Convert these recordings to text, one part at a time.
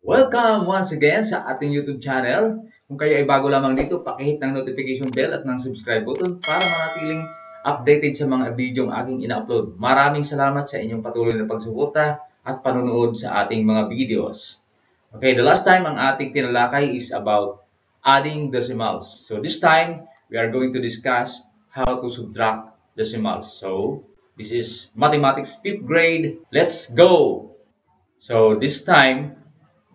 Welcome once again sa ating YouTube channel. Kung kayo ay bago lamang dito, pakihit ng notification bell at ng subscribe button para manatiling updated sa mga video ang aking ina-upload. Maraming salamat sa inyong patuloy na pagsuporta at panonood sa ating mga videos. Okay, the last time ang ating tinalakay is about adding decimals. So this time, we are going to discuss how to subtract decimals. So this is Mathematics 5th grade. Let's go! So this time,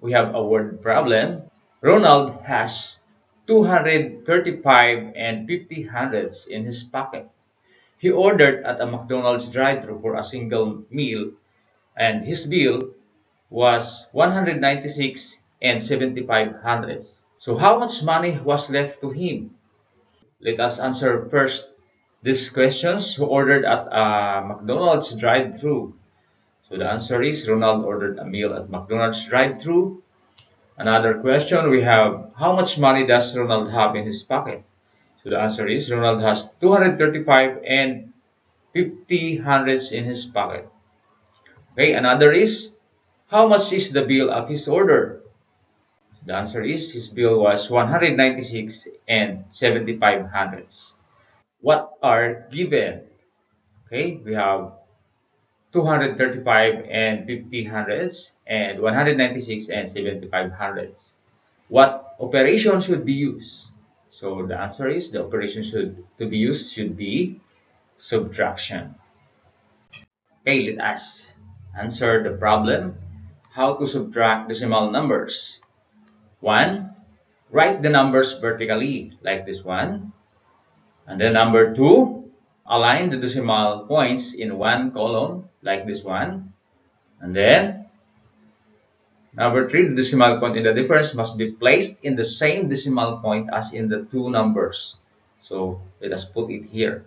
we have a word problem. Ronald has 235 and 50 hundreds in his pocket. He ordered at a McDonald's drive-thru for a single meal, and his bill was 196 and 75 hundreds. So how much money was left to him? Let us answer first these questions. Who ordered at a McDonald's drive-thru? So the answer is Ronald ordered a meal at McDonald's drive-thru. Another question, we have how much money does Ronald have in his pocket? So the answer is Ronald has 235 and 50 hundreds in his pocket. Okay, another is how much is the bill of his order? The answer is his bill was 196 and 75 hundreds. What are given? Okay, we have 235 and 50 hundreds and 196 and 75 hundreds. What operation should be used? So the answer is the operation to be used should be subtraction. Okay, let us answer the problem. How to subtract decimal numbers. 1. Write the numbers vertically like this one. And then number 2. Align the decimal points in one column like this one. And then number 3, the decimal point in the difference must be placed in the same decimal point as in the two numbers. So let us put it here.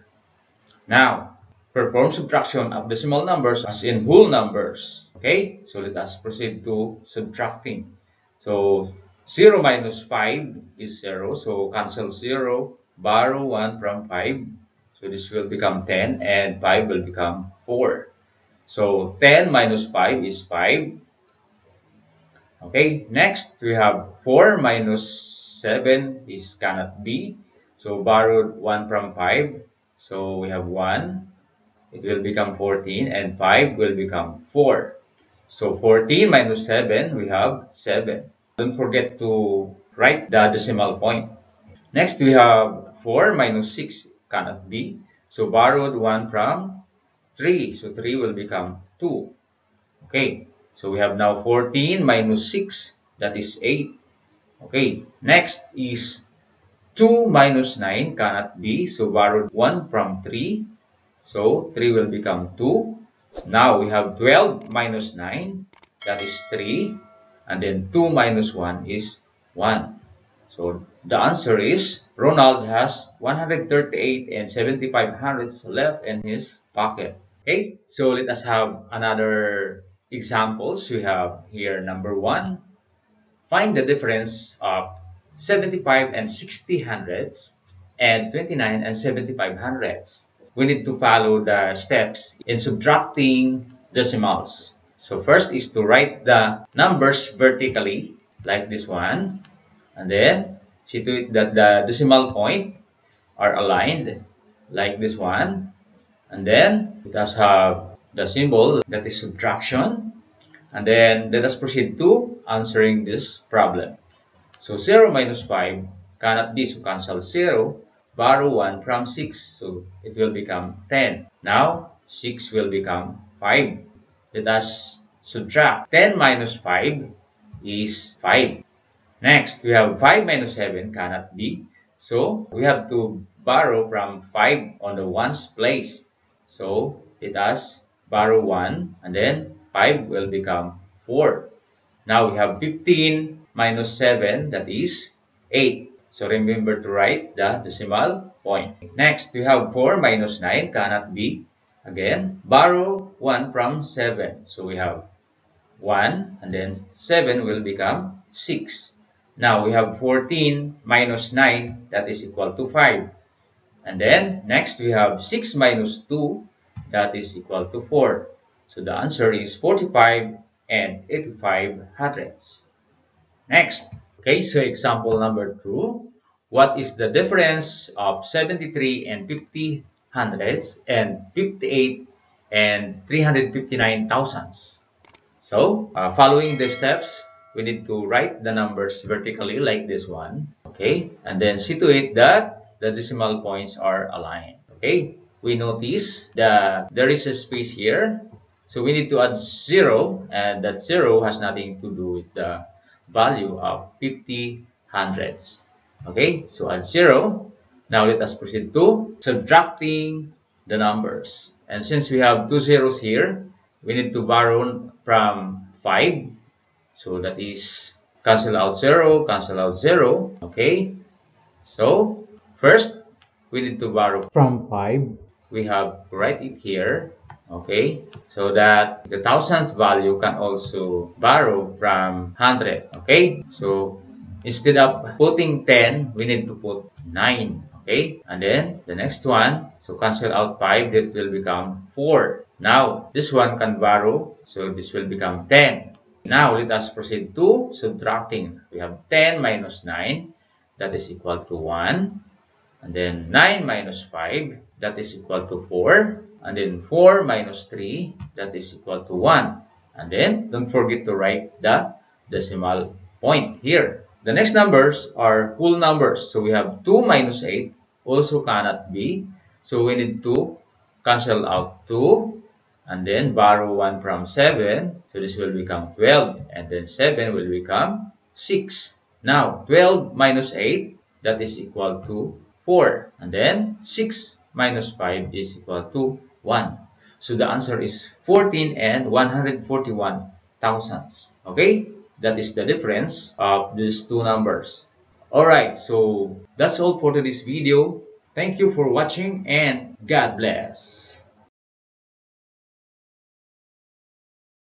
Now, perform subtraction of decimal numbers as in whole numbers. Okay, so let us proceed to subtracting. So 0 minus 5 is 0, so cancel 0, borrow 1 from 5. So this will become 10 and 5 will become 4. So 10 minus 5 is 5. Okay, next we have 4 minus 7 is cannot be. So borrowed 1 from 5. So we have 1. It will become 14 and 5 will become 4. So 14 minus 7, we have 7. Don't forget to write the decimal point. Next we have 4 minus 6 cannot be. So borrowed 1 from 3. So 3 will become 2. Okay. So we have now 14 minus 6. That is 8. Okay. Next is 2 minus 9 cannot be. So borrowed 1 from 3. So 3 will become 2. Now we have 12 minus 9. That is 3. And then 2 minus 1 is 1. So the answer is Ronald has 138 and 75 hundreds left in his pocket. Okay, so let us have another examples. We have here number 1. Find the difference of 75 and 60 hundreds and 29 and 75 hundreds. We need to follow the steps in subtracting decimals. So first is to write the numbers vertically like this one. And then see to it that the decimal point are aligned like this one. And then let us have the symbol that is subtraction. And then let us proceed to answering this problem. So 0 minus 5 cannot be, so cancel 0. Borrow 1 from 6, so it will become 10. Now 6 will become 5. Let us subtract. 10 minus 5 is 5. Next, we have 5 minus 7 cannot be. So, we have to borrow from 5 on the ones place. So, let us borrow 1 and then 5 will become 4. Now, we have 15 minus 7, that is 8. So, remember to write the decimal point. Next, we have 4 minus 9 cannot be. Again, borrow 1 from 7. So, we have 1 and then 7 will become 6. Now we have 14 minus 9, that is equal to 5. And then next we have 6 minus 2, that is equal to 4. So the answer is 45 and 85 hundredths. Next, okay, so example number 2. What is the difference of 73 and 50 hundredths and 58 and 359 thousandths? So, following the steps, we need to write the numbers vertically like this one, okay? And then see to it that the decimal points are aligned, okay? We notice that there is a space here, so we need to add 0, and that 0 has nothing to do with the value of 50 hundredths, okay? So add 0. Now let us proceed to subtracting the numbers. And since we have two zeros here, we need to borrow from 5. So that is cancel out 0, cancel out 0. Okay. So first, we need to borrow from 5. We have to write it here. Okay. So that the thousandth value can also borrow from 100. Okay. So instead of putting 10, we need to put 9. Okay, and then the next one, so cancel out 5, that will become 4. Now, this one can borrow, so this will become 10. Now, let us proceed to subtracting. We have 10 minus 9, that is equal to 1. And then 9 minus 5, that is equal to 4. And then 4 minus 3, that is equal to 1. And then, don't forget to write the decimal point here. The next numbers are whole numbers. So we have 2 minus 8 also cannot be. So we need to cancel out 2 and then borrow 1 from 7. So this will become 12 and then 7 will become 6. Now 12 minus 8, that is equal to 4. And then 6 minus 5 is equal to 1. So the answer is 14 and 141 thousandths. Okay? That is the difference of these two numbers. Alright, so that's all for today's video. Thank you for watching and God bless.